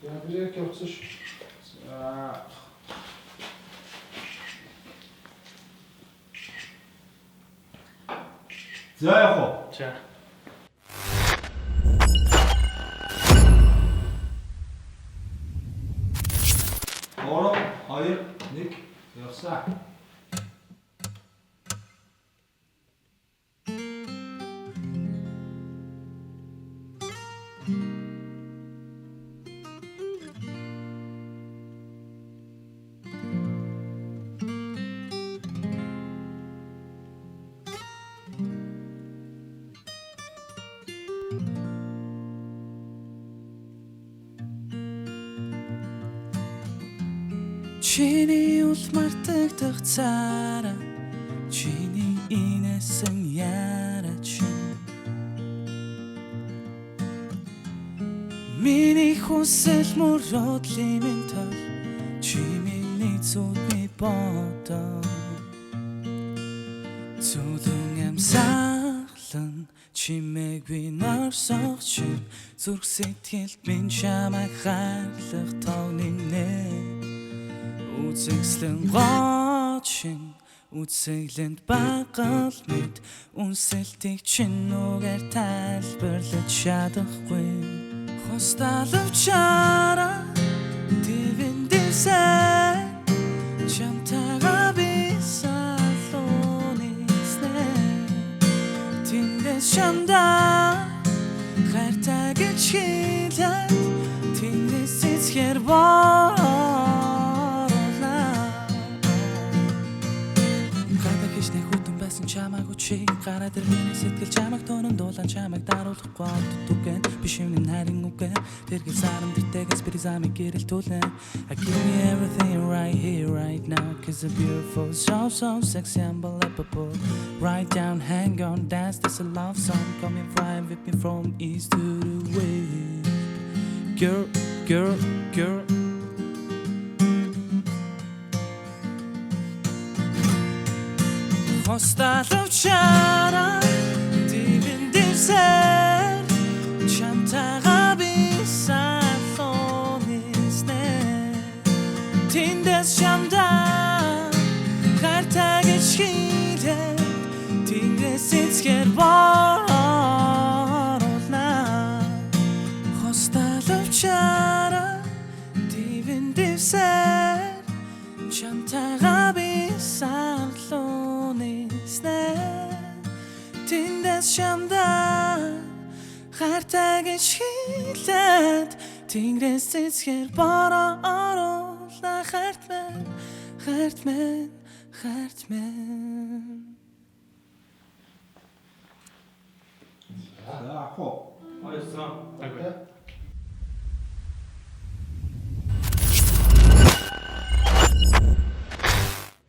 За брейк явуулсан шүү. За яг уу. За. 3, 2, 1 явсаа. Чиний ул мартагдах цаараа чиний инээсэн яараа чинь миний хүсэл мөрөөдлийн минь тол чи миний зүудний бодоо зүудэн амсаглан чимээг би нарсагчин зүрх сэтгэлд минь чамайг хайрлах тооны нэ Үзэгслэн гочин үзэглэнд багал мэд үнсэлтийг чин нүгээр тайлбарлаж чадахгүй Хосталвчара дивэн дивсэ чамтага бисалонисне Тиндес чамда хайртаг чилээ Тиндес эцгэр боо чамайг үчиг гараад ирмэний сэтгэл чамайг тонон дуулан чамайг даруулахгүй дутугэн бишивний нарийн үгэн тэргэл сарам дэтгэс биризами гэрэл тулэн I give you everything right here right now Cause you're beautiful so sexy unbelievable Right down hang on dance this a love song coming flying with me from east to the west Girl Хосталвчара дивэн дивсэр чамтага бисалонисне Тиндес чамда хайртаг чилээ Тиндес эцгэр боруулна Хосталвчара дивэн дивсэр чамтага Тиндес чамда хайртаг чилээд Тэнгэрээс эцгэр борооруулна хайрт минь За хоо. Ойсон.